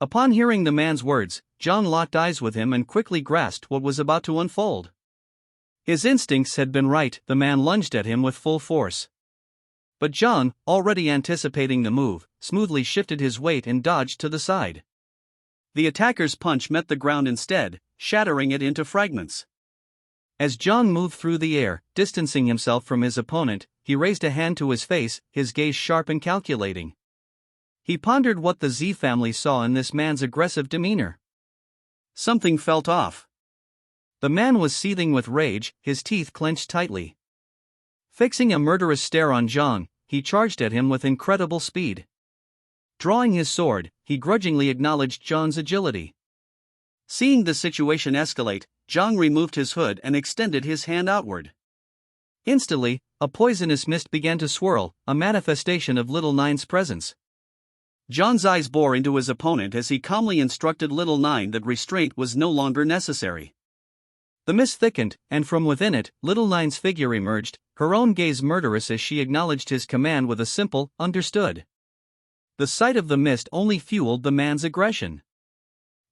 Upon hearing the man's words, Zhang locked eyes with him and quickly grasped what was about to unfold. His instincts had been right, the man lunged at him with full force. But Zhang, already anticipating the move, smoothly shifted his weight and dodged to the side. The attacker's punch met the ground instead, shattering it into fragments. As Zhang moved through the air, distancing himself from his opponent, he raised a hand to his face, his gaze sharp and calculating. He pondered what the Z family saw in this man's aggressive demeanor. Something felt off. The man was seething with rage, his teeth clenched tightly. Fixing a murderous stare on Zhang, he charged at him with incredible speed. Drawing his sword, he grudgingly acknowledged Zhang's agility. Seeing the situation escalate, Zhang removed his hood and extended his hand outward. Instantly, a poisonous mist began to swirl, a manifestation of Little Nine's presence. Zhang's eyes bore into his opponent as he calmly instructed Little Nine that restraint was no longer necessary. The mist thickened, and from within it, Little Nine's figure emerged, her own gaze murderous as she acknowledged his command with a simple, "Understood." The sight of the mist only fueled the man's aggression.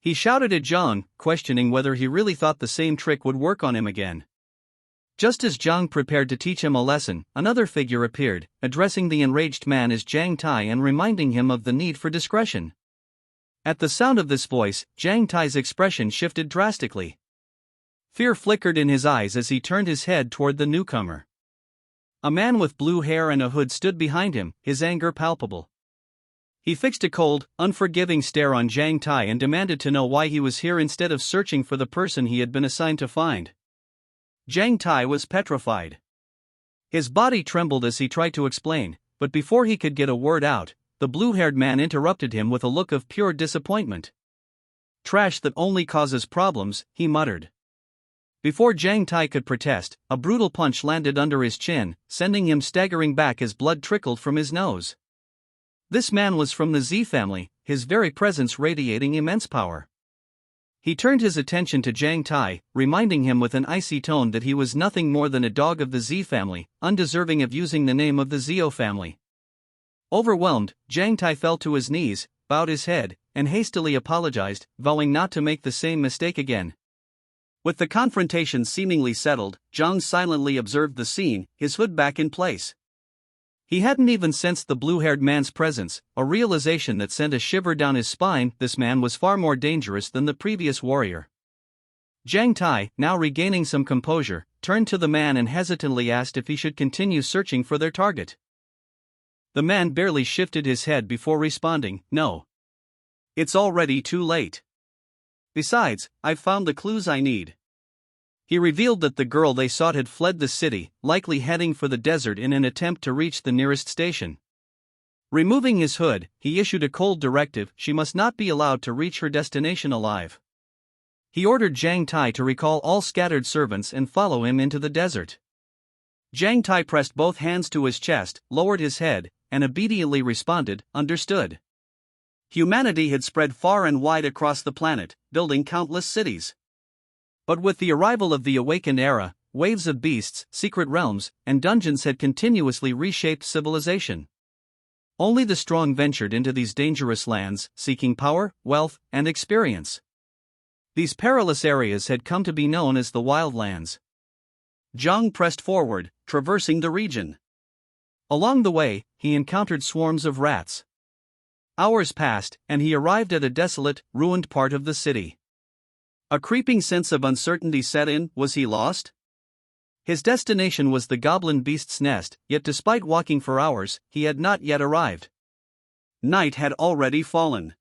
He shouted at Zhang, questioning whether he really thought the same trick would work on him again. Just as Zhang prepared to teach him a lesson, another figure appeared, addressing the enraged man as Zhang Tai and reminding him of the need for discretion. At the sound of this voice, Zhang Tai's expression shifted drastically. Fear flickered in his eyes as he turned his head toward the newcomer. A man with blue hair and a hood stood behind him, his anger palpable. He fixed a cold, unforgiving stare on Zhang Tai and demanded to know why he was here instead of searching for the person he had been assigned to find. Zhang Tai was petrified. His body trembled as he tried to explain, but before he could get a word out, the blue-haired man interrupted him with a look of pure disappointment. "Trash that only causes problems," he muttered. Before Zhang Tai could protest, a brutal punch landed under his chin, sending him staggering back as blood trickled from his nose. This man was from the Z family, his very presence radiating immense power. He turned his attention to Zhang Tai, reminding him with an icy tone that he was nothing more than a dog of the Z family, undeserving of using the name of the Zio family. Overwhelmed, Zhang Tai fell to his knees, bowed his head, and hastily apologized, vowing not to make the same mistake again. With the confrontation seemingly settled, Zhang silently observed the scene, his hood back in place. He hadn't even sensed the blue-haired man's presence, a realization that sent a shiver down his spine. This man was far more dangerous than the previous warrior. Zhang Tai, now regaining some composure, turned to the man and hesitantly asked if he should continue searching for their target. The man barely shifted his head before responding, "No. It's already too late. Besides, I've found the clues I need." He revealed that the girl they sought had fled the city, likely heading for the desert in an attempt to reach the nearest station. Removing his hood, he issued a cold directive: she must not be allowed to reach her destination alive. He ordered Zhang Tai to recall all scattered servants and follow him into the desert. Zhang Tai pressed both hands to his chest, lowered his head, and obediently responded, "Understood." Humanity had spread far and wide across the planet, building countless cities. But with the arrival of the awakened era, waves of beasts, secret realms, and dungeons had continuously reshaped civilization. Only the strong ventured into these dangerous lands, seeking power, wealth, and experience. These perilous areas had come to be known as the Wildlands. Zhang pressed forward, traversing the region. Along the way, he encountered swarms of rats. Hours passed, and he arrived at a desolate, ruined part of the city. A creeping sense of uncertainty set in. Was he lost? His destination was the goblin beast's nest, yet despite walking for hours, he had not yet arrived. Night had already fallen.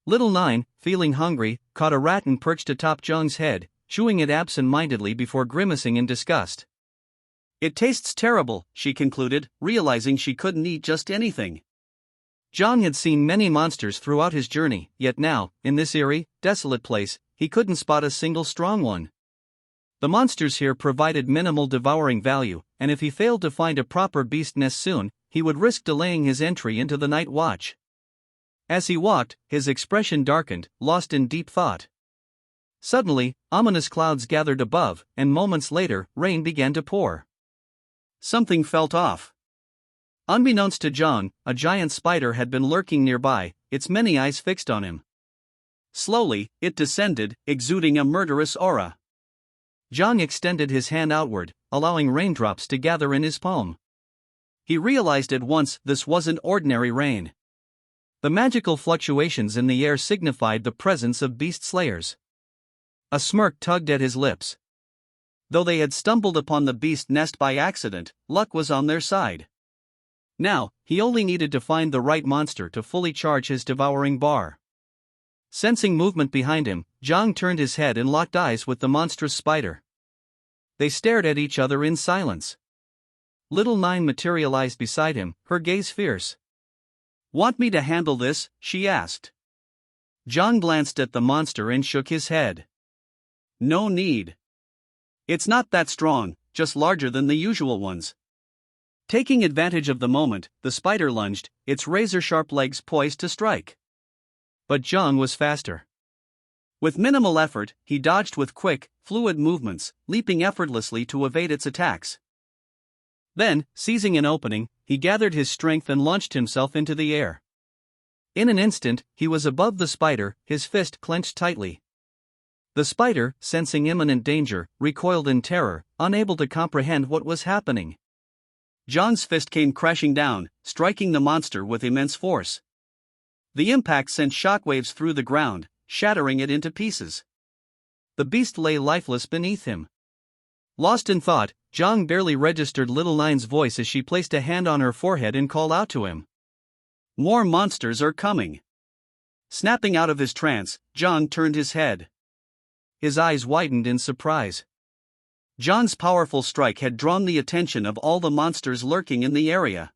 Little Nine, feeling hungry, caught a rat and perched atop Zhang's head, chewing it absent-mindedly before grimacing in disgust. "It tastes terrible," she concluded, realizing she couldn't eat just anything. Zhang had seen many monsters throughout his journey, yet now, in this eerie, desolate place, he couldn't spot a single strong one. The monsters here provided minimal devouring value, and if he failed to find a proper beast nest soon, he would risk delaying his entry into the night watch. As he walked, his expression darkened, lost in deep thought. Suddenly, ominous clouds gathered above, and moments later, rain began to pour. Something felt off. Unbeknownst to Zhang, a giant spider had been lurking nearby, its many eyes fixed on him. Slowly, it descended, exuding a murderous aura. Zhang extended his hand outward, allowing raindrops to gather in his palm. He realized at once this wasn't ordinary rain. The magical fluctuations in the air signified the presence of beast slayers. A smirk tugged at his lips. Though they had stumbled upon the beast nest by accident, luck was on their side. Now, he only needed to find the right monster to fully charge his devouring bar. Sensing movement behind him, Zhang turned his head and locked eyes with the monstrous spider. They stared at each other in silence. Little Nine materialized beside him, her gaze fierce. "Want me to handle this?" she asked. Zhang glanced at the monster and shook his head. "No need. It's not that strong, just larger than the usual ones." Taking advantage of the moment, the spider lunged, its razor-sharp legs poised to strike. But Zhang was faster. With minimal effort, he dodged with quick, fluid movements, leaping effortlessly to evade its attacks. Then, seizing an opening, he gathered his strength and launched himself into the air. In an instant, he was above the spider, his fist clenched tightly. The spider, sensing imminent danger, recoiled in terror, unable to comprehend what was happening. Zhang's fist came crashing down, striking the monster with immense force. The impact sent shockwaves through the ground, shattering it into pieces. The beast lay lifeless beneath him. Lost in thought, Zhang barely registered Little Nine's voice as she placed a hand on her forehead and called out to him. "More monsters are coming." Snapping out of his trance, Zhang turned his head. His eyes widened in surprise. Zhang's powerful strike had drawn the attention of all the monsters lurking in the area.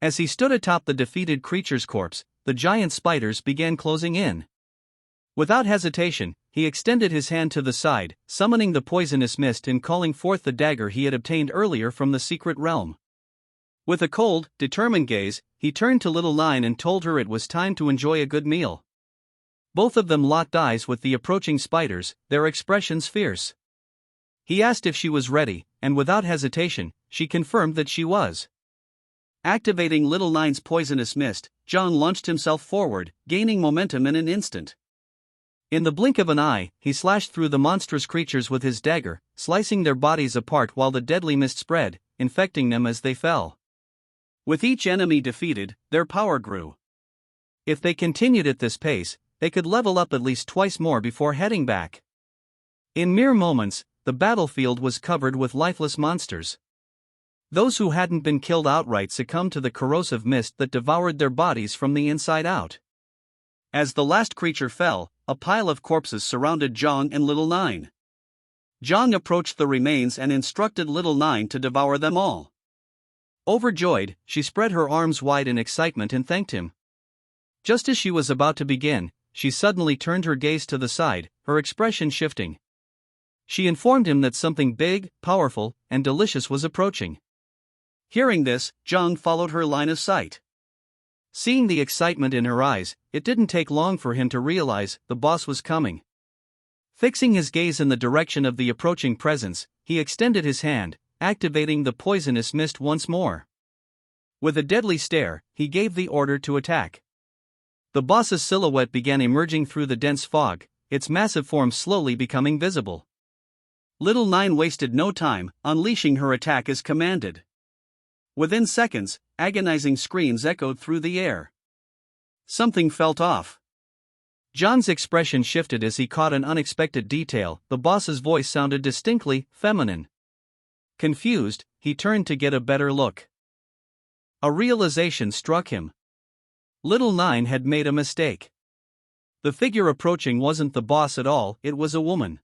As he stood atop the defeated creature's corpse, the giant spiders began closing in. Without hesitation, he extended his hand to the side, summoning the poisonous mist and calling forth the dagger he had obtained earlier from the secret realm. With a cold, determined gaze, he turned to Little Nine and told her it was time to enjoy a good meal. Both of them locked eyes with the approaching spiders, their expressions fierce. He asked if she was ready, and without hesitation, she confirmed that she was. Activating Little Nine's poisonous mist, Zhang launched himself forward, gaining momentum in an instant. In the blink of an eye, he slashed through the monstrous creatures with his dagger, slicing their bodies apart while the deadly mist spread, infecting them as they fell. With each enemy defeated, their power grew. If they continued at this pace, they could level up at least twice more before heading back. In mere moments, the battlefield was covered with lifeless monsters. Those who hadn't been killed outright succumbed to the corrosive mist that devoured their bodies from the inside out. As the last creature fell, a pile of corpses surrounded Zhang and Little Nine. Zhang approached the remains and instructed Little Nine to devour them all. Overjoyed, she spread her arms wide in excitement and thanked him. Just as she was about to begin, she suddenly turned her gaze to the side, her expression shifting. She informed him that something big, powerful, and delicious was approaching. Hearing this, Zhang followed her line of sight. Seeing the excitement in her eyes, it didn't take long for him to realize the boss was coming. Fixing his gaze in the direction of the approaching presence, he extended his hand, activating the poisonous mist once more. With a deadly stare, he gave the order to attack. The boss's silhouette began emerging through the dense fog, its massive form slowly becoming visible. Little Nine wasted no time, unleashing her attack as commanded. Within seconds, agonizing screams echoed through the air. Something felt off. Zhang's expression shifted as he caught an unexpected detail. The boss's voice sounded distinctly feminine. Confused, he turned to get a better look. A realization struck him. Little Nine had made a mistake. The figure approaching wasn't the boss at all, it was a woman.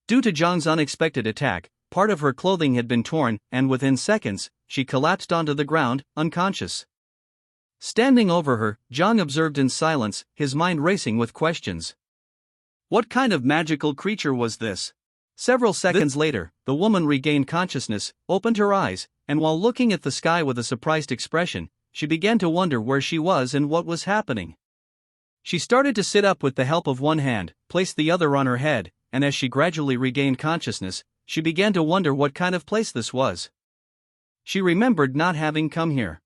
Due to Zhang's unexpected attack, part of her clothing had been torn, and within seconds, she collapsed onto the ground, unconscious. Standing over her, Zhang observed in silence, his mind racing with questions. What kind of magical creature was this? Several seconds later, the woman regained consciousness, opened her eyes, and while looking at the sky with a surprised expression, she began to wonder where she was and what was happening. She started to sit up with the help of one hand, placed the other on her head, and as she gradually regained consciousness, she began to wonder what kind of place this was. She remembered not having come here.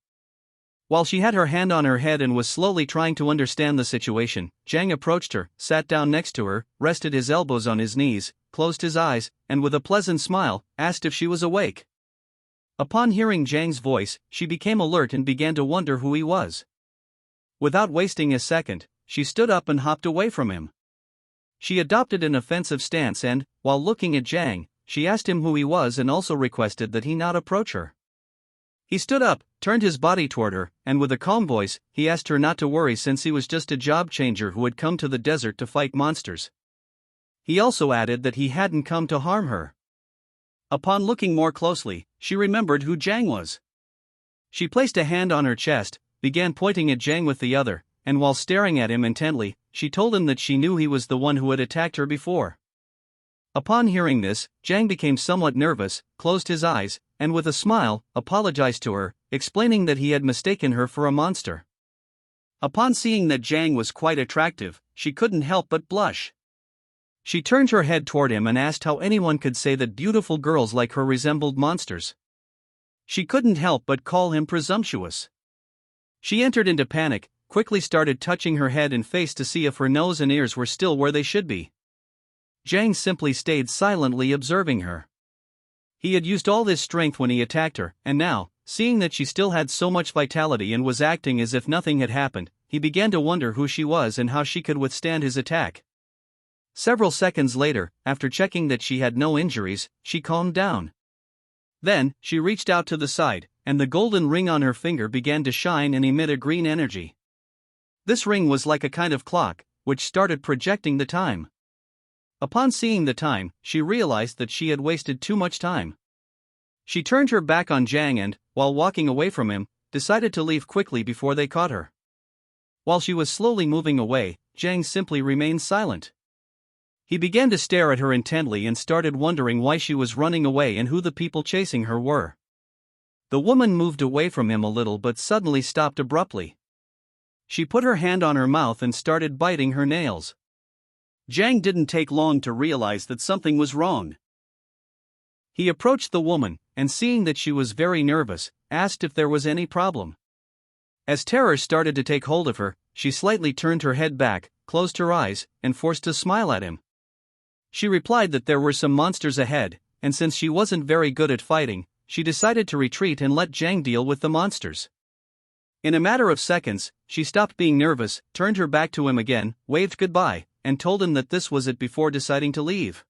While she had her hand on her head and was slowly trying to understand the situation, Jang approached her, sat down next to her, rested his elbows on his knees, closed his eyes, and with a pleasant smile, asked if she was awake. Upon hearing Jang's voice, she became alert and began to wonder who he was. Without wasting a second, she stood up and hopped away from him. She adopted an offensive stance and, while looking at Jang, she asked him who he was and also requested that he not approach her. He stood up, turned his body toward her, and with a calm voice, he asked her not to worry since he was just a job changer who had come to the desert to fight monsters. He also added that he hadn't come to harm her. Upon looking more closely, she remembered who Jang was. She placed a hand on her chest, began pointing at Jang with the other, and while staring at him intently, she told him that she knew he was the one who had attacked her before. Upon hearing this, Jang became somewhat nervous, closed his eyes, and with a smile, apologized to her, explaining that he had mistaken her for a monster. Upon seeing that Jang was quite attractive, she couldn't help but blush. She turned her head toward him and asked how anyone could say that beautiful girls like her resembled monsters. She couldn't help but call him presumptuous. She entered into panic, quickly started touching her head and face to see if her nose and ears were still where they should be. Jang simply stayed silently observing her. He had used all his strength when he attacked her, and now, seeing that she still had so much vitality and was acting as if nothing had happened, he began to wonder who she was and how she could withstand his attack. Several seconds later, after checking that she had no injuries, she calmed down. Then, she reached out to the side, and the golden ring on her finger began to shine and emit a green energy. This ring was like a kind of clock, which started projecting the time. Upon seeing the time, she realized that she had wasted too much time. She turned her back on Jang and, while walking away from him, decided to leave quickly before they caught her. While she was slowly moving away, Jang simply remained silent. He began to stare at her intently and started wondering why she was running away and who the people chasing her were. The woman moved away from him a little but suddenly stopped abruptly. She put her hand on her mouth and started biting her nails. Jang didn't take long to realize that something was wrong. He approached the woman, and seeing that she was very nervous, asked if there was any problem. As terror started to take hold of her, she slightly turned her head back, closed her eyes, and forced a smile at him. She replied that there were some monsters ahead, and since she wasn't very good at fighting, she decided to retreat and let Jang deal with the monsters. In a matter of seconds, she stopped being nervous, turned her back to him again, waved goodbye, and told him that this was it before deciding to leave.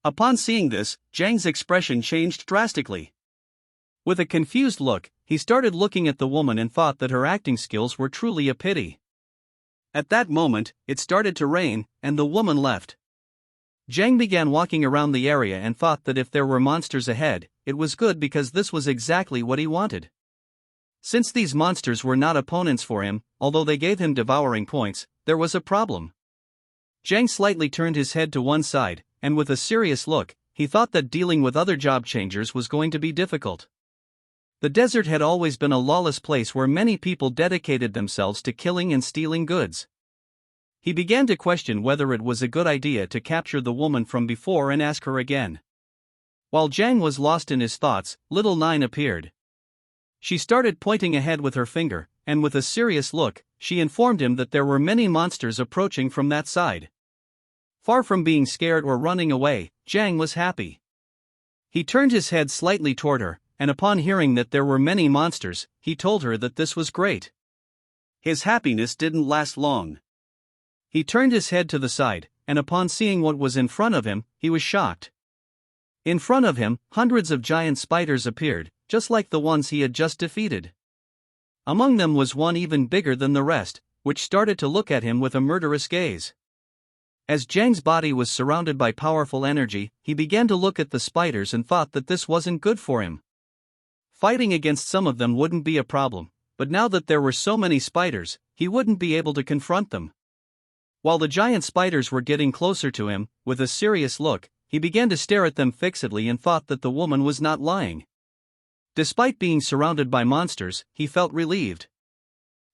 Upon seeing this, Jang's expression changed drastically. With a confused look, he started looking at the woman and thought that her acting skills were truly a pity. At that moment, it started to rain, and the woman left. Jang began walking around the area and thought that if there were monsters ahead, it was good because this was exactly what he wanted. Since these monsters were not opponents for him, although they gave him devouring points, there was a problem. Jang slightly turned his head to one side, and with a serious look, he thought that dealing with other job changers was going to be difficult. The desert had always been a lawless place where many people dedicated themselves to killing and stealing goods. He began to question whether it was a good idea to capture the woman from before and ask her again. While Jang was lost in his thoughts, little Nine appeared. She started pointing ahead with her finger, and with a serious look, she informed him that there were many monsters approaching from that side. Far from being scared or running away, Jang was happy. He turned his head slightly toward her, and upon hearing that there were many monsters, he told her that this was great. His happiness didn't last long. He turned his head to the side, and upon seeing what was in front of him, he was shocked. In front of him, hundreds of giant spiders appeared, just like the ones he had just defeated. Among them was one even bigger than the rest, which started to look at him with a murderous gaze. As Jang's body was surrounded by powerful energy, he began to look at the spiders and thought that this wasn't good for him. Fighting against some of them wouldn't be a problem, but now that there were so many spiders, he wouldn't be able to confront them. While the giant spiders were getting closer to him, with a serious look, he began to stare at them fixedly and thought that the woman was not lying. Despite being surrounded by monsters, he felt relieved.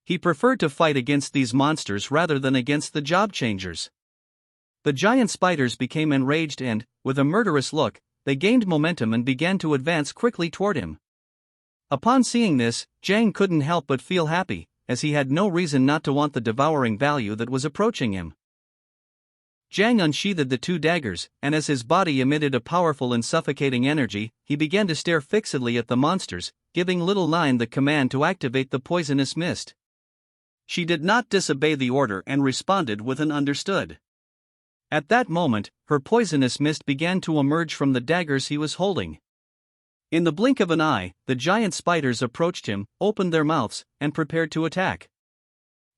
He preferred to fight against these monsters rather than against the job changers. The giant spiders became enraged and, with a murderous look, they gained momentum and began to advance quickly toward him. Upon seeing this, Jang couldn't help but feel happy, as he had no reason not to want the devouring value that was approaching him. Jang unsheathed the two daggers, and as his body emitted a powerful and suffocating energy, he began to stare fixedly at the monsters, giving Little Nine the command to activate the poisonous mist. She did not disobey the order and responded with an understood. At that moment, her poisonous mist began to emerge from the daggers he was holding. In the blink of an eye, the giant spiders approached him, opened their mouths, and prepared to attack.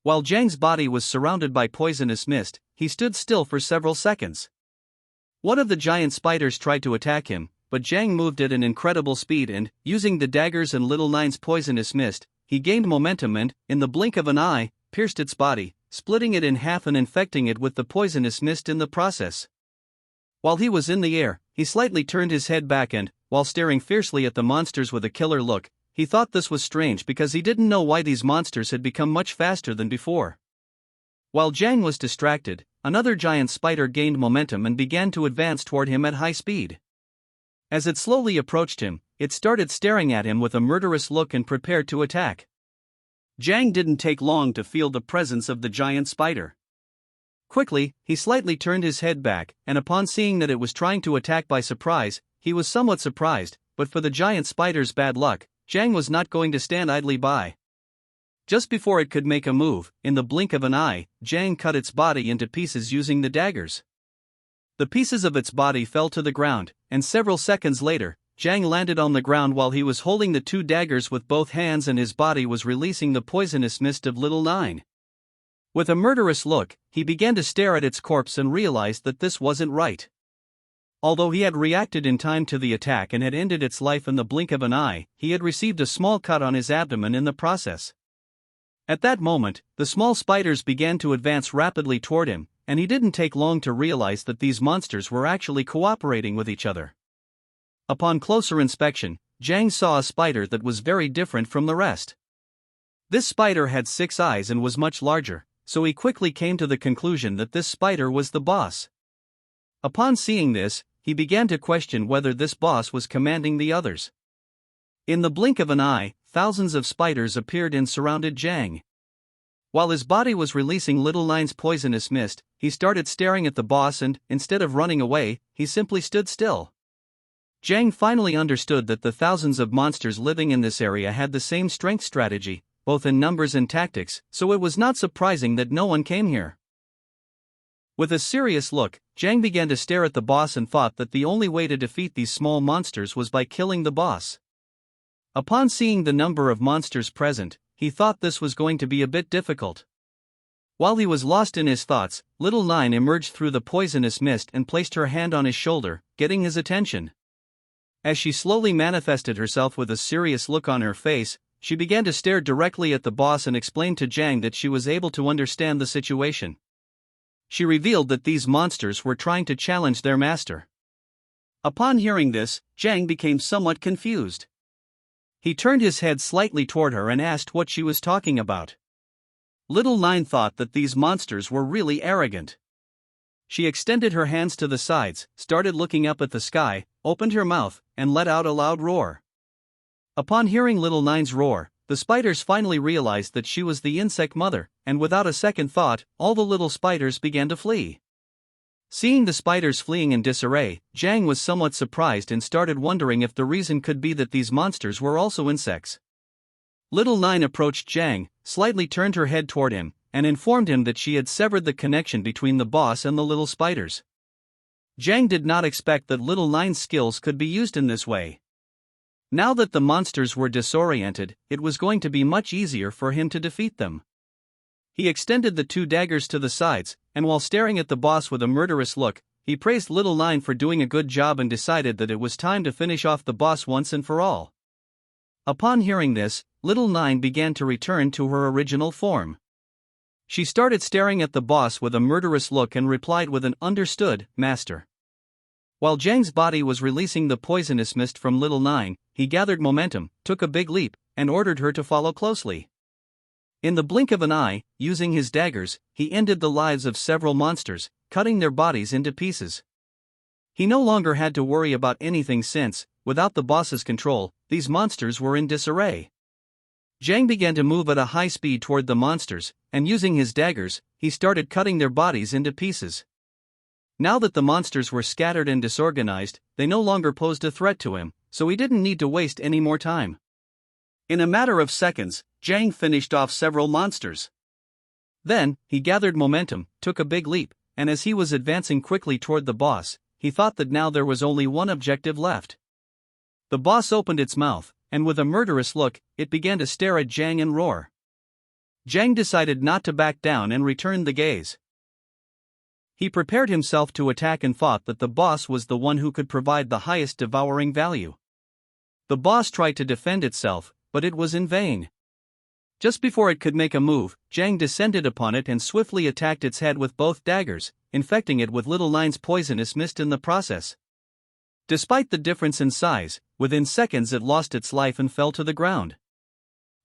While Jang's body was surrounded by poisonous mist, he stood still for several seconds. One of the giant spiders tried to attack him, but Jang moved at an incredible speed and, using the daggers and Little Nine's poisonous mist, he gained momentum and, in the blink of an eye, pierced its body, splitting it in half and infecting it with the poisonous mist in the process. While he was in the air, he slightly turned his head back and, while staring fiercely at the monsters with a killer look, he thought this was strange because he didn't know why these monsters had become much faster than before. While Jang was distracted, another giant spider gained momentum and began to advance toward him at high speed. As it slowly approached him, it started staring at him with a murderous look and prepared to attack. Jang didn't take long to feel the presence of the giant spider. Quickly, he slightly turned his head back, and upon seeing that it was trying to attack by surprise, he was somewhat surprised, but for the giant spider's bad luck, Jang was not going to stand idly by. Just before it could make a move, in the blink of an eye, Jang cut its body into pieces using the daggers. The pieces of its body fell to the ground, and several seconds later, Jang landed on the ground while he was holding the two daggers with both hands and his body was releasing the poisonous mist of Little Nine. With a murderous look, he began to stare at its corpse and realized that this wasn't right. Although he had reacted in time to the attack and had ended its life in the blink of an eye, he had received a small cut on his abdomen in the process. At that moment, the small spiders began to advance rapidly toward him, and he didn't take long to realize that these monsters were actually cooperating with each other. Upon closer inspection, Jang saw a spider that was very different from the rest. This spider had 6 eyes and was much larger, so he quickly came to the conclusion that this spider was the boss. Upon seeing this, he began to question whether this boss was commanding the others. In the blink of an eye, thousands of spiders appeared and surrounded Jang. While his body was releasing Little Nine's poisonous mist, he started staring at the boss and, instead of running away, he simply stood still. Jang finally understood that the thousands of monsters living in this area had the same strength strategy, both in numbers and tactics, so it was not surprising that no one came here. With a serious look, Jang began to stare at the boss and thought that the only way to defeat these small monsters was by killing the boss. Upon seeing the number of monsters present, he thought this was going to be a bit difficult. While he was lost in his thoughts, Little Nine emerged through the poisonous mist and placed her hand on his shoulder, getting his attention. As she slowly manifested herself with a serious look on her face, she began to stare directly at the boss and explained to Jang that she was able to understand the situation. She revealed that these monsters were trying to challenge their master. Upon hearing this, Jang became somewhat confused. He turned his head slightly toward her and asked what she was talking about. Little Nine thought that these monsters were really arrogant. She extended her hands to the sides, started looking up at the sky, opened her mouth, and let out a loud roar. Upon hearing Little Nine's roar, the spiders finally realized that she was the insect mother, and without a second thought, all the little spiders began to flee. Seeing the spiders fleeing in disarray, Jang was somewhat surprised and started wondering if the reason could be that these monsters were also insects. Little Nine approached Jang, slightly turned her head toward him, and informed him that she had severed the connection between the boss and the little spiders. Jang did not expect that Little Nine's skills could be used in this way. Now that the monsters were disoriented, it was going to be much easier for him to defeat them. He extended the two daggers to the sides, and while staring at the boss with a murderous look, he praised Little Nine for doing a good job and decided that it was time to finish off the boss once and for all. Upon hearing this, Little Nine began to return to her original form. She started staring at the boss with a murderous look and replied with an understood, "Master." While Jang's body was releasing the poisonous mist from Little Nine, he gathered momentum, took a big leap, and ordered her to follow closely. In the blink of an eye, using his daggers, he ended the lives of several monsters, cutting their bodies into pieces. He no longer had to worry about anything since, without the boss's control, these monsters were in disarray. Zhang began to move at a high speed toward the monsters, and using his daggers, he started cutting their bodies into pieces. Now that the monsters were scattered and disorganized, they no longer posed a threat to him, so he didn't need to waste any more time. In a matter of seconds, Zhang finished off several monsters. Then, he gathered momentum, took a big leap, and as he was advancing quickly toward the boss, he thought that now there was only one objective left. The boss opened its mouth, and with a murderous look, it began to stare at Zhang and roar. Zhang decided not to back down and returned the gaze. He prepared himself to attack and thought that the boss was the one who could provide the highest devouring value. The boss tried to defend itself, but it was in vain. Just before it could make a move, Zhang descended upon it and swiftly attacked its head with both daggers, infecting it with Little Nine's poisonous mist in the process. Despite the difference in size, within seconds it lost its life and fell to the ground.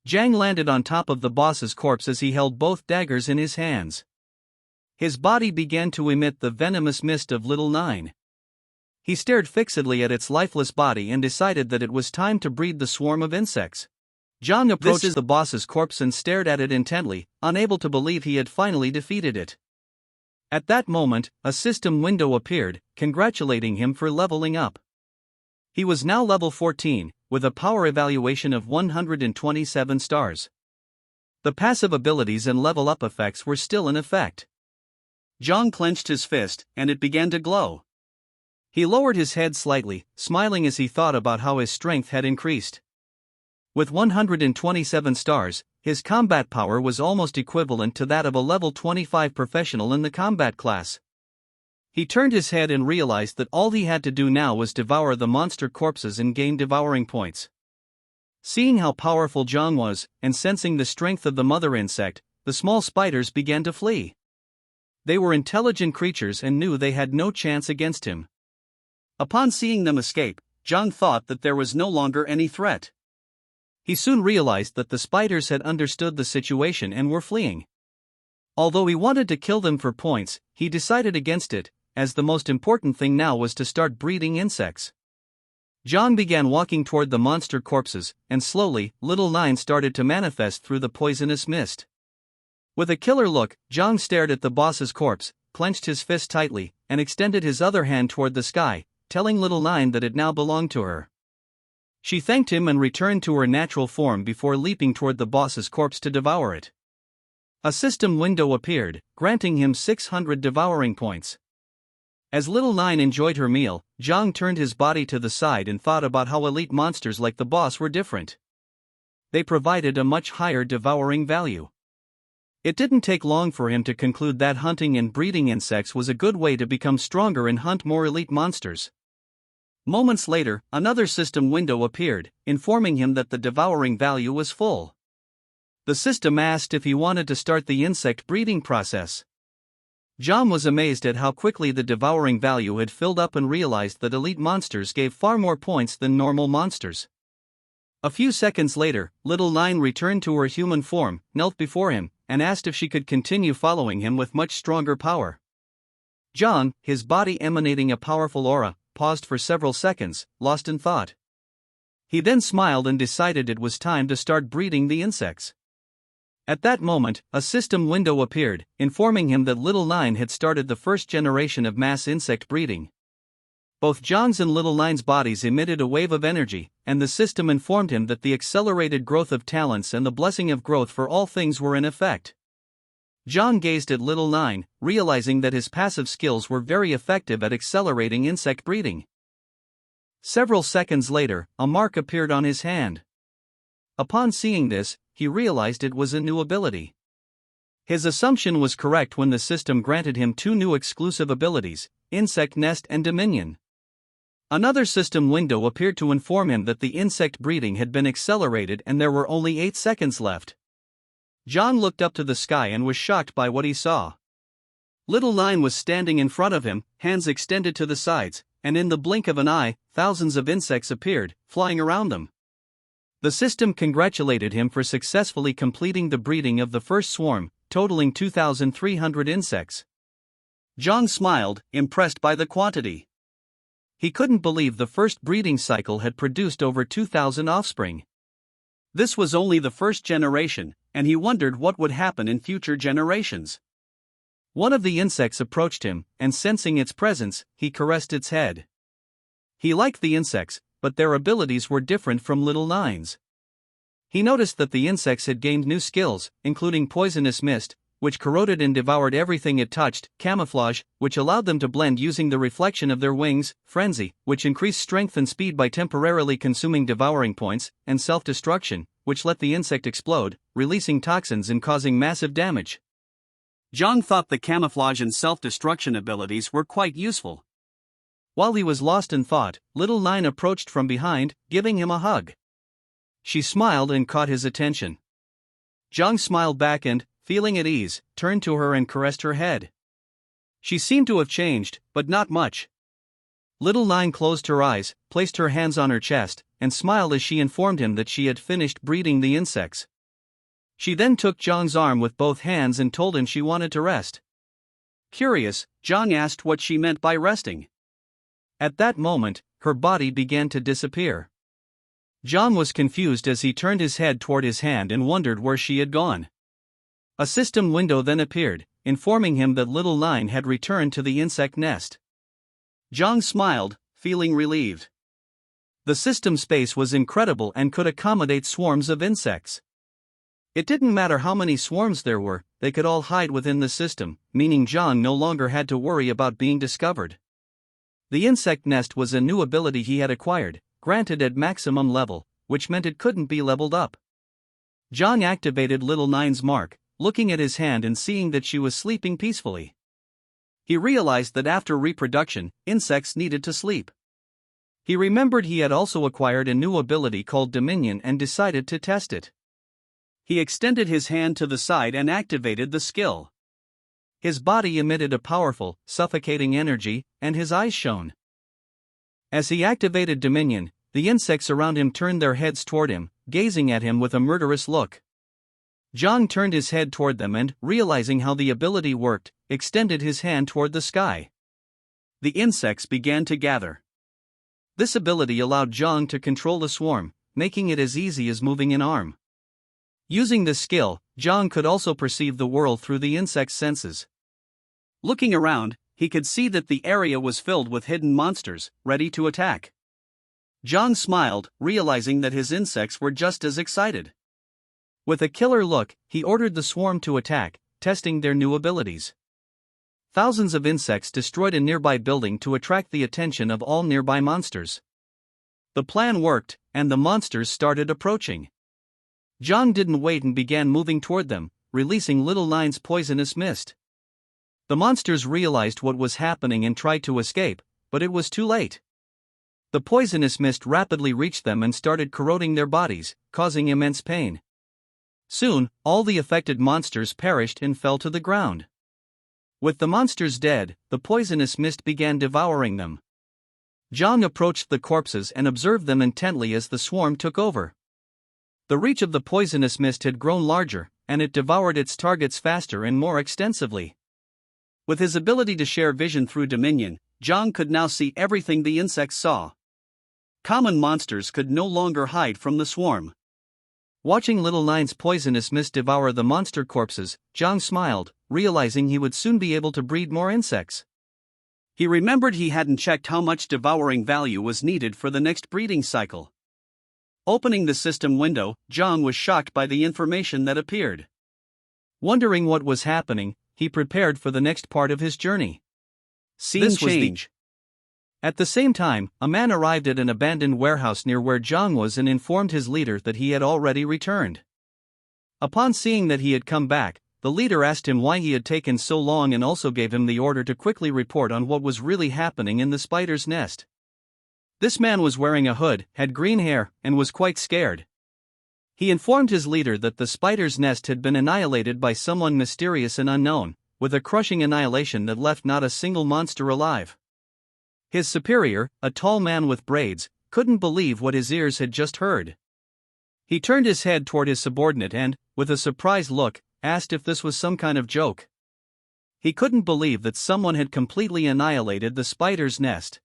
Zhang landed on top of the boss's corpse as he held both daggers in his hands. His body began to emit the venomous mist of Little Nine. He stared fixedly at its lifeless body and decided that it was time to breed the swarm of insects. Zhang approached the boss's corpse and stared at it intently, unable to believe he had finally defeated it. At that moment, a system window appeared, congratulating him for leveling up. He was now level 14, with a power evaluation of 127 stars. The passive abilities and level up effects were still in effect. Zhang clenched his fist, and it began to glow. He lowered his head slightly, smiling as he thought about how his strength had increased. With 127 stars, his combat power was almost equivalent to that of a level 25 professional in the combat class. He turned his head and realized that all he had to do now was devour the monster corpses and gain devouring points. Seeing how powerful Zhang was, and sensing the strength of the mother insect, the small spiders began to flee. They were intelligent creatures and knew they had no chance against him. Upon seeing them escape, Zhang thought that there was no longer any threat. He soon realized that the spiders had understood the situation and were fleeing. Although he wanted to kill them for points, he decided against it, as the most important thing now was to start breeding insects. Zhang began walking toward the monster corpses, and slowly, Little Nine started to manifest through the poisonous mist. With a killer look, Zhang stared at the boss's corpse, clenched his fist tightly, and extended his other hand toward the sky, telling Little Nine that it now belonged to her. She thanked him and returned to her natural form before leaping toward the boss's corpse to devour it. A system window appeared, granting him 600 devouring points. As Little Nine enjoyed her meal, Zhang turned his body to the side and thought about how elite monsters like the boss were different. They provided a much higher devouring value. It didn't take long for him to conclude that hunting and breeding insects was a good way to become stronger and hunt more elite monsters. Moments later, another system window appeared, informing him that the devouring value was full. The system asked if he wanted to start the insect breeding process. Zhang was amazed at how quickly the devouring value had filled up and realized that elite monsters gave far more points than normal monsters. A few seconds later, Little Nine returned to her human form, knelt before him, and asked if she could continue following him with much stronger power. Zhang, his body emanating a powerful aura, paused for several seconds, lost in thought. He then smiled and decided it was time to start breeding the insects. At that moment, a system window appeared, informing him that Little Nine had started the first generation of mass insect breeding. Both Zhang's and Little Nine's bodies emitted a wave of energy, and the system informed him that the accelerated growth of talents and the blessing of growth for all things were in effect. Zhang gazed at Little Nine, realizing that his passive skills were very effective at accelerating insect breeding. Several seconds later, a mark appeared on his hand. Upon seeing this, he realized it was a new ability. His assumption was correct when the system granted him two new exclusive abilities, Insect Nest and Dominion. Another system window appeared to inform him that the insect breeding had been accelerated and there were only 8 seconds left. Zhang looked up to the sky and was shocked by what he saw. Little Nine was standing in front of him, hands extended to the sides, and in the blink of an eye, thousands of insects appeared, flying around them. The system congratulated him for successfully completing the breeding of the first swarm, totaling 2,300 insects. Zhang smiled, impressed by the quantity. He couldn't believe the first breeding cycle had produced over 2,000 offspring. This was only the first generation, and he wondered what would happen in future generations. One of the insects approached him, and sensing its presence, he caressed its head. He liked the insects, but their abilities were different from Little Nine's. He noticed that the insects had gained new skills, including poisonous mist, which corroded and devoured everything it touched, camouflage, which allowed them to blend using the reflection of their wings, frenzy, which increased strength and speed by temporarily consuming devouring points, and self-destruction, which let the insect explode, releasing toxins and causing massive damage. Zhang thought the camouflage and self-destruction abilities were quite useful. While he was lost in thought, Little Nine approached from behind, giving him a hug. She smiled and caught his attention. Zhang smiled back and, feeling at ease, turned to her and caressed her head. She seemed to have changed, but not much. Little Nine closed her eyes, placed her hands on her chest, and smiled as she informed him that she had finished breeding the insects. She then took Zhang's arm with both hands and told him she wanted to rest. Curious, Zhang asked what she meant by resting. At that moment, her body began to disappear. Zhang was confused as he turned his head toward his hand and wondered where she had gone. A system window then appeared, informing him that Little Nine had returned to the insect nest. Zhang smiled, feeling relieved. The system space was incredible and could accommodate swarms of insects. It didn't matter how many swarms there were, they could all hide within the system, meaning Zhang no longer had to worry about being discovered. The insect nest was a new ability he had acquired, granted at maximum level, which meant it couldn't be leveled up. Zhang activated Little Nine's mark, looking at his hand and seeing that she was sleeping peacefully. He realized that after reproduction, insects needed to sleep. He remembered he had also acquired a new ability called Dominion and decided to test it. He extended his hand to the side and activated the skill. His body emitted a powerful, suffocating energy, and his eyes shone. As he activated Dominion, the insects around him turned their heads toward him, gazing at him with a murderous look. Zhang turned his head toward them and, realizing how the ability worked, extended his hand toward the sky. The insects began to gather. This ability allowed Zhang to control the swarm, making it as easy as moving an arm. Using this skill, Zhang could also perceive the world through the insect's senses. Looking around, he could see that the area was filled with hidden monsters, ready to attack. Zhang smiled, realizing that his insects were just as excited. With a killer look, he ordered the swarm to attack, testing their new abilities. Thousands of insects destroyed a nearby building to attract the attention of all nearby monsters. The plan worked, and the monsters started approaching. Zhang didn't wait and began moving toward them, releasing Little Nine's poisonous mist. The monsters realized what was happening and tried to escape, but it was too late. The poisonous mist rapidly reached them and started corroding their bodies, causing immense pain. Soon, all the affected monsters perished and fell to the ground. With the monsters dead, the poisonous mist began devouring them. Zhang approached the corpses and observed them intently as the swarm took over. The reach of the poisonous mist had grown larger, and it devoured its targets faster and more extensively. With his ability to share vision through Dominion, Zhang could now see everything the insects saw. Common monsters could no longer hide from the swarm. Watching Little Nine's poisonous mist devour the monster corpses, Zhang smiled, realizing he would soon be able to breed more insects. He remembered he hadn't checked how much devouring value was needed for the next breeding cycle. Opening the system window, Zhang was shocked by the information that appeared. Wondering what was happening, he prepared for the next part of his journey. Scene change. At the same time, a man arrived at an abandoned warehouse near where Zhang was and informed his leader that he had already returned. Upon seeing that he had come back, the leader asked him why he had taken so long and also gave him the order to quickly report on what was really happening in the spider's nest. This man was wearing a hood, had green hair, and was quite scared. He informed his leader that the spider's nest had been annihilated by someone mysterious and unknown, with a crushing annihilation that left not a single monster alive. His superior, a tall man with braids, couldn't believe what his ears had just heard. He turned his head toward his subordinate and, with a surprised look, asked if this was some kind of joke. He couldn't believe that someone had completely annihilated the spider's nest.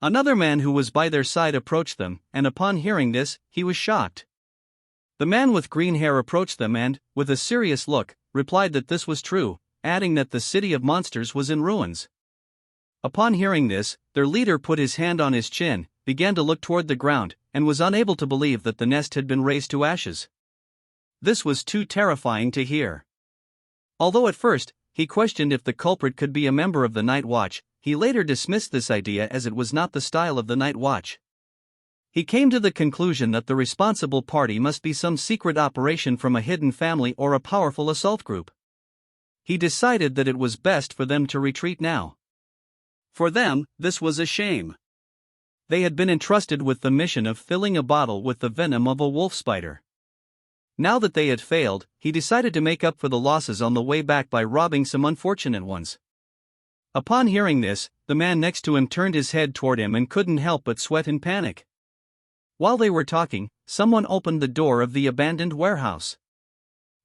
Another man who was by their side approached them, and upon hearing this, he was shocked. The man with green hair approached them and, with a serious look, replied that this was true, adding that the city of monsters was in ruins. Upon hearing this, their leader put his hand on his chin, began to look toward the ground, and was unable to believe that the nest had been razed to ashes. This was too terrifying to hear. Although at first, he questioned if the culprit could be a member of the Night Watch, he later dismissed this idea as it was not the style of the Night Watch. He came to the conclusion that the responsible party must be some secret operation from a hidden family or a powerful assault group. He decided that it was best for them to retreat now. For them, this was a shame. They had been entrusted with the mission of filling a bottle with the venom of a wolf spider. Now that they had failed, he decided to make up for the losses on the way back by robbing some unfortunate ones. Upon hearing this, the man next to him turned his head toward him and couldn't help but sweat in panic. While they were talking, someone opened the door of the abandoned warehouse.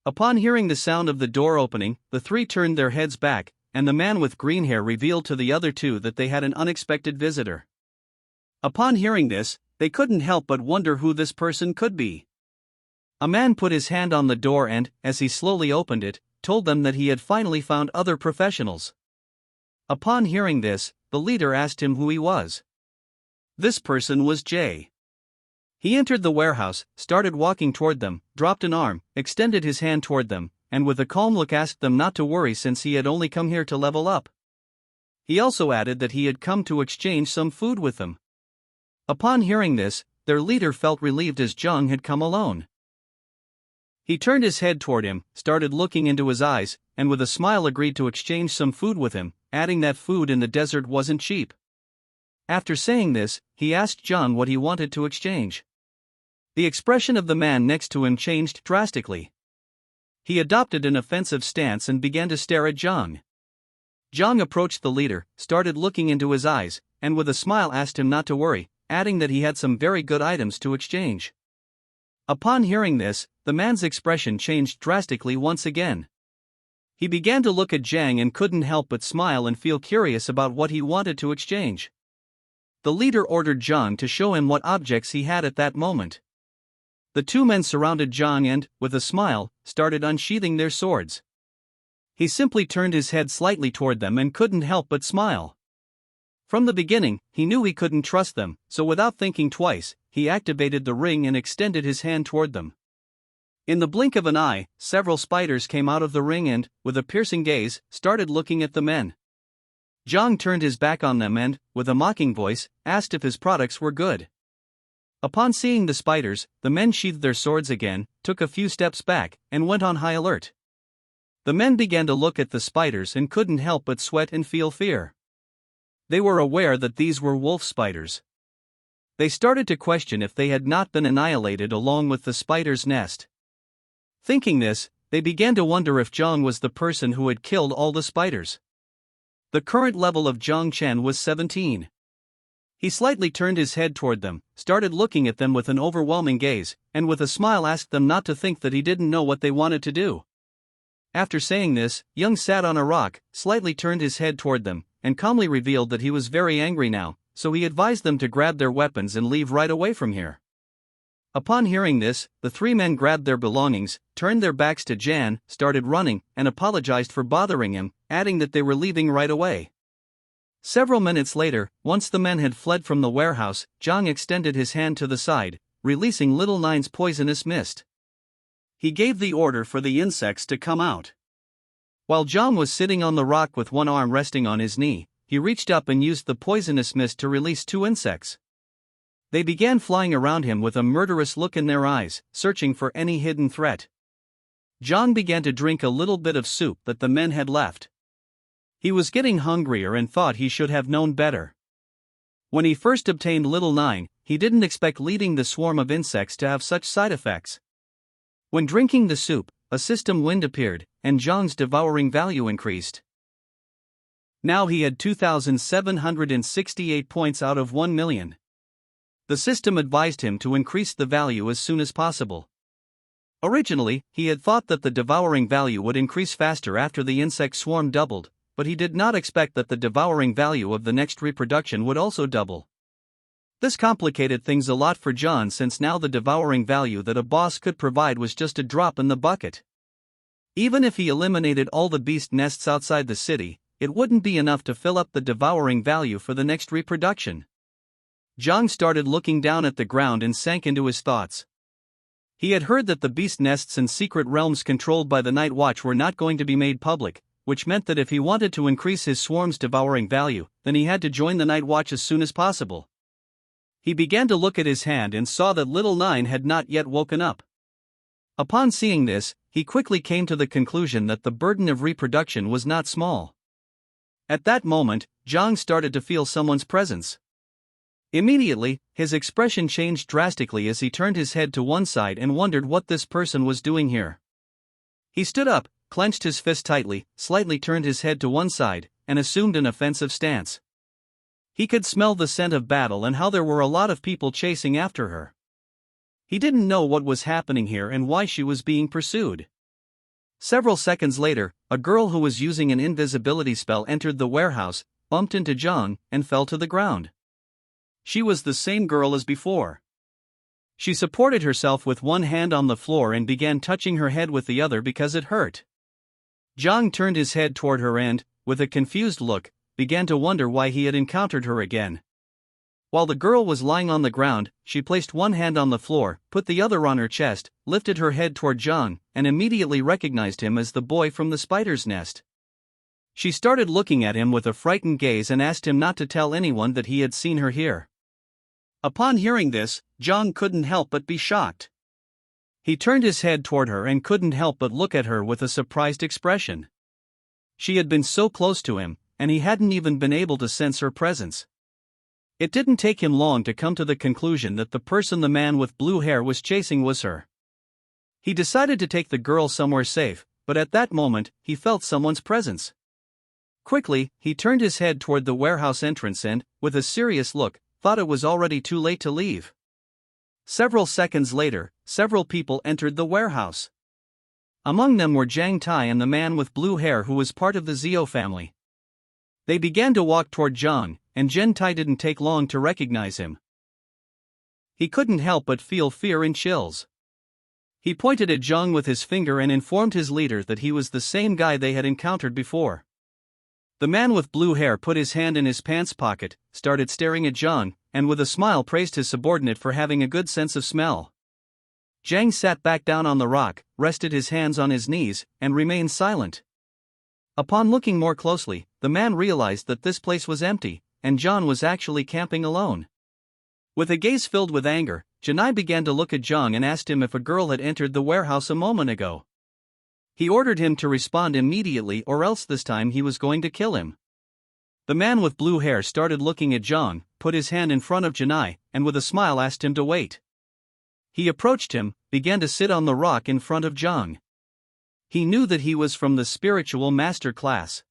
Upon hearing the sound of the door opening, the three turned their heads back, and the man with green hair revealed to the other two that they had an unexpected visitor. Upon hearing this, they couldn't help but wonder who this person could be. A man put his hand on the door and, as he slowly opened it, told them that he had finally found other professionals. Upon hearing this, the leader asked him who he was. This person was Jay. He entered the warehouse, started walking toward them, dropped an arm, extended his hand toward them, and with a calm look asked them not to worry since he had only come here to level up. He also added that he had come to exchange some food with them. Upon hearing this, their leader felt relieved as Jung had come alone. He turned his head toward him, started looking into his eyes, and with a smile agreed to exchange some food with him, adding that food in the desert wasn't cheap. After saying this, he asked John what he wanted to exchange. The expression of the man next to him changed drastically. He adopted an offensive stance and began to stare at John. John approached the leader, started looking into his eyes, and with a smile asked him not to worry, adding that he had some very good items to exchange. Upon hearing this, the man's expression changed drastically once again. He began to look at Jang and couldn't help but smile and feel curious about what he wanted to exchange. The leader ordered John to show him what objects he had at that moment. The two men surrounded John and, with a smile, started unsheathing their swords. He simply turned his head slightly toward them and couldn't help but smile. From the beginning, he knew he couldn't trust them, so without thinking twice, he activated the ring and extended his hand toward them. In the blink of an eye, several spiders came out of the ring and, with a piercing gaze, started looking at the men. Zhang turned his back on them and, with a mocking voice, asked if his products were good. Upon seeing the spiders, the men sheathed their swords again, took a few steps back, and went on high alert. The men began to look at the spiders and couldn't help but sweat and feel fear. They were aware that these were wolf spiders. They started to question if they had not been annihilated along with the spider's nest. Thinking this, they began to wonder if Zhang was the person who had killed all the spiders. The current level of Zhang Chen was 17. He slightly turned his head toward them, started looking at them with an overwhelming gaze, and with a smile asked them not to think that he didn't know what they wanted to do. After saying this, Young sat on a rock, slightly turned his head toward them, and calmly revealed that he was very angry now, so he advised them to grab their weapons and leave right away from here. Upon hearing this, the three men grabbed their belongings, turned their backs to Jan, started running, and apologized for bothering him, adding that they were leaving right away. Several minutes later, once the men had fled from the warehouse, Zhang extended his hand to the side, releasing Little Nine's poisonous mist. He gave the order for the insects to come out. While Zhang was sitting on the rock with one arm resting on his knee, he reached up and used the poisonous mist to release two insects. They began flying around him with a murderous look in their eyes, searching for any hidden threat. Zhang began to drink a little bit of soup that the men had left. He was getting hungrier and thought he should have known better. When he first obtained Little Nine, he didn't expect leading the swarm of insects to have such side effects. When drinking the soup, a system wind appeared, and Zhang's devouring value increased. Now he had 2,768 points out of 1 million. The system advised him to increase the value as soon as possible. Originally, he had thought that the devouring value would increase faster after the insect swarm doubled, but he did not expect that the devouring value of the next reproduction would also double. This complicated things a lot for John, since now the devouring value that a boss could provide was just a drop in the bucket. Even if he eliminated all the beast nests outside the city, it wouldn't be enough to fill up the devouring value for the next reproduction. John started looking down at the ground and sank into his thoughts. He had heard that the beast nests and secret realms controlled by the Night Watch were not going to be made public, which meant that if he wanted to increase his swarm's devouring value, then he had to join the Night Watch as soon as possible. He began to look at his hand and saw that little Nine had not yet woken up. Upon seeing this, he quickly came to the conclusion that the burden of reproduction was not small. At that moment, John started to feel someone's presence. Immediately, his expression changed drastically as he turned his head to one side and wondered what this person was doing here. He stood up, clenched his fist tightly, slightly turned his head to one side, and assumed an offensive stance. He could smell the scent of battle and how there were a lot of people chasing after her. He didn't know what was happening here and why she was being pursued. Several seconds later, a girl who was using an invisibility spell entered the warehouse, bumped into John, and fell to the ground. She was the same girl as before. She supported herself with one hand on the floor and began touching her head with the other because it hurt. John turned his head toward her and, with a confused look, began to wonder why he had encountered her again. While the girl was lying on the ground, she placed one hand on the floor, put the other on her chest, lifted her head toward John, and immediately recognized him as the boy from the spider's nest. She started looking at him with a frightened gaze and asked him not to tell anyone that he had seen her here. Upon hearing this, John couldn't help but be shocked. He turned his head toward her and couldn't help but look at her with a surprised expression. She had been so close to him, and he hadn't even been able to sense her presence. It didn't take him long to come to the conclusion that the person the man with blue hair was chasing was her. He decided to take the girl somewhere safe, but at that moment, he felt someone's presence. Quickly, he turned his head toward the warehouse entrance and, with a serious look, thought it was already too late to leave. Several seconds later, several people entered the warehouse. Among them were Jiang Tai and the man with blue hair who was part of the Zio family. They began to walk toward John, and Jiang Tai didn't take long to recognize him. He couldn't help but feel fear and chills. He pointed at Zhang with his finger and informed his leader that he was the same guy they had encountered before. The man with blue hair put his hand in his pants pocket, started staring at Zhang, and with a smile praised his subordinate for having a good sense of smell. Zhang sat back down on the rock, rested his hands on his knees, and remained silent. Upon looking more closely, the man realized that this place was empty, and John was actually camping alone. With a gaze filled with anger, Janai began to look at Zhang and asked him if a girl had entered the warehouse a moment ago. He ordered him to respond immediately or else this time he was going to kill him. The man with blue hair started looking at Zhang, put his hand in front of Janai, and with a smile asked him to wait. He approached him, began to sit on the rock in front of Zhang. He knew that he was from the spiritual master class.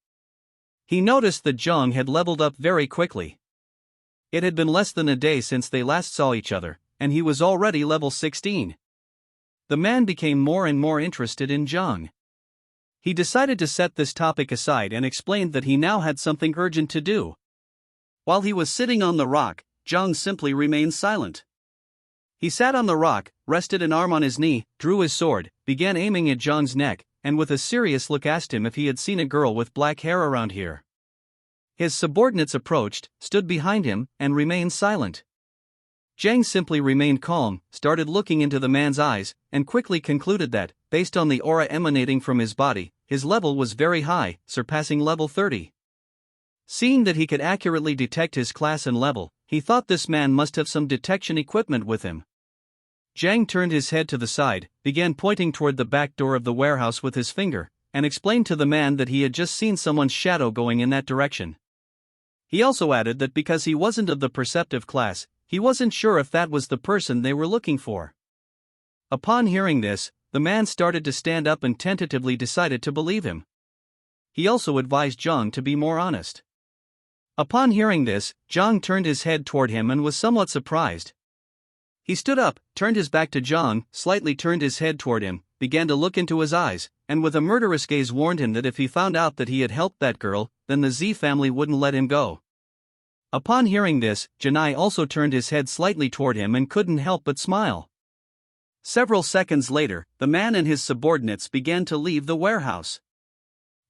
He noticed that Zhang had leveled up very quickly. It had been less than a day since they last saw each other, and he was already level 16. The man became more and more interested in Zhang. He decided to set this topic aside and explained that he now had something urgent to do. While he was sitting on the rock, Zhang simply remained silent. He sat on the rock, rested an arm on his knee, drew his sword, began aiming at Zhang's neck, and with a serious look asked him if he had seen a girl with black hair around here. His subordinates approached, stood behind him, and remained silent. Zhang simply remained calm, started looking into the man's eyes, and quickly concluded that, based on the aura emanating from his body, his level was very high, surpassing level 30. Seeing that he could accurately detect his class and level, he thought this man must have some detection equipment with him. Zhang turned his head to the side, began pointing toward the back door of the warehouse with his finger, and explained to the man that he had just seen someone's shadow going in that direction. He also added that because he wasn't of the perceptive class, he wasn't sure if that was the person they were looking for. Upon hearing this, the man started to stand up and tentatively decided to believe him. He also advised Zhang to be more honest. Upon hearing this, Zhang turned his head toward him and was somewhat surprised. He stood up, turned his back to Zhang, slightly turned his head toward him, began to look into his eyes, and with a murderous gaze warned him that if he found out that he had helped that girl, then the Z family wouldn't let him go. Upon hearing this, Janai also turned his head slightly toward him and couldn't help but smile. Several seconds later, the man and his subordinates began to leave the warehouse.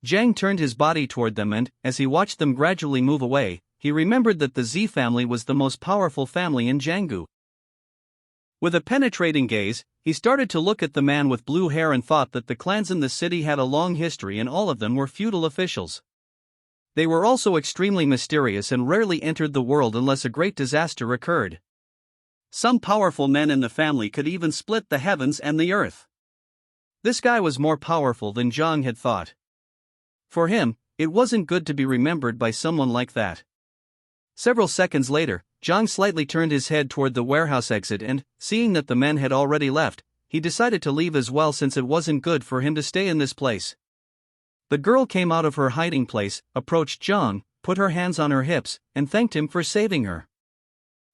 Jang turned his body toward them and, as he watched them gradually move away, he remembered that the Z family was the most powerful family in Jianggu. With a penetrating gaze, he started to look at the man with blue hair and thought that the clans in the city had a long history and all of them were feudal officials. They were also extremely mysterious and rarely entered the world unless a great disaster occurred. Some powerful men in the family could even split the heavens and the earth. This guy was more powerful than Zhang had thought. For him, it wasn't good to be remembered by someone like that. Several seconds later, Zhang slightly turned his head toward the warehouse exit and, seeing that the men had already left, he decided to leave as well since it wasn't good for him to stay in this place. The girl came out of her hiding place, approached Zhang, put her hands on her hips, and thanked him for saving her.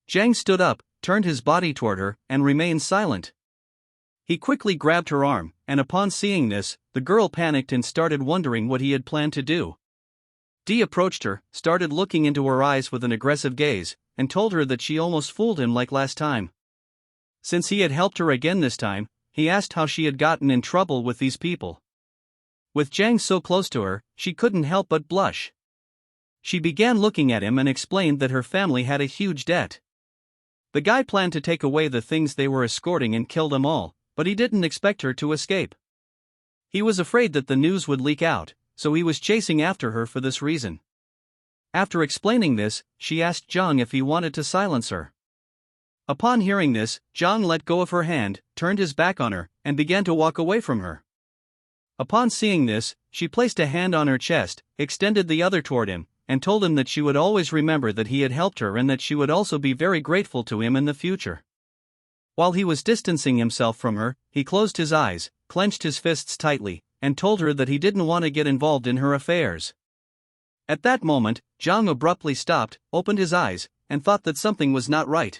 Zhang stood up, turned his body toward her, and remained silent. He quickly grabbed her arm, and upon seeing this, the girl panicked and started wondering what he had planned to do. Dee approached her, started looking into her eyes with an aggressive gaze, and told her that she almost fooled him like last time. Since he had helped her again this time, he asked how she had gotten in trouble with these people. With Zhang so close to her, she couldn't help but blush. She began looking at him and explained that her family had a huge debt. The guy planned to take away the things they were escorting and kill them all, but he didn't expect her to escape. He was afraid that the news would leak out, so he was chasing after her for this reason. After explaining this, she asked Zhang if he wanted to silence her. Upon hearing this, Zhang let go of her hand, turned his back on her, and began to walk away from her. Upon seeing this, she placed a hand on her chest, extended the other toward him, and told him that she would always remember that he had helped her and that she would also be very grateful to him in the future. While he was distancing himself from her, he closed his eyes, clenched his fists tightly, and told her that he didn't want to get involved in her affairs. At that moment, Zhang abruptly stopped, opened his eyes, and thought that something was not right.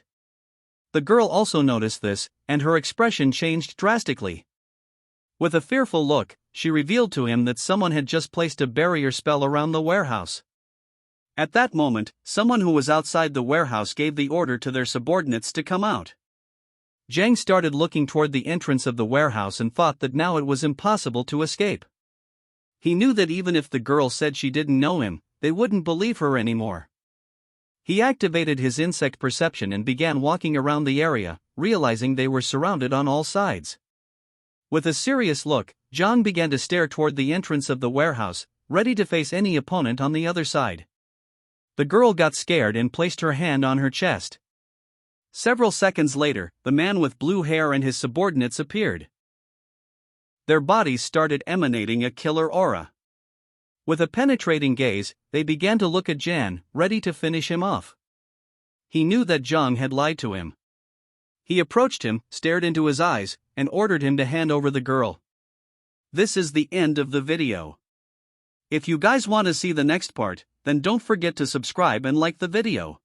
The girl also noticed this, and her expression changed drastically. With a fearful look, she revealed to him that someone had just placed a barrier spell around the warehouse. At that moment, someone who was outside the warehouse gave the order to their subordinates to come out. Zhang started looking toward the entrance of the warehouse and thought that now it was impossible to escape. He knew that even if the girl said she didn't know him, they wouldn't believe her anymore. He activated his insect perception and began walking around the area, realizing they were surrounded on all sides. With a serious look, Zhang began to stare toward the entrance of the warehouse, ready to face any opponent on the other side. The girl got scared and placed her hand on her chest. Several seconds later, the man with blue hair and his subordinates appeared. Their bodies started emanating a killer aura. With a penetrating gaze, they began to look at Jan, ready to finish him off. He knew that Zhang had lied to him. He approached him, stared into his eyes, and ordered him to hand over the girl. This is the end of the video. If you guys want to see the next part, then don't forget to subscribe and like the video.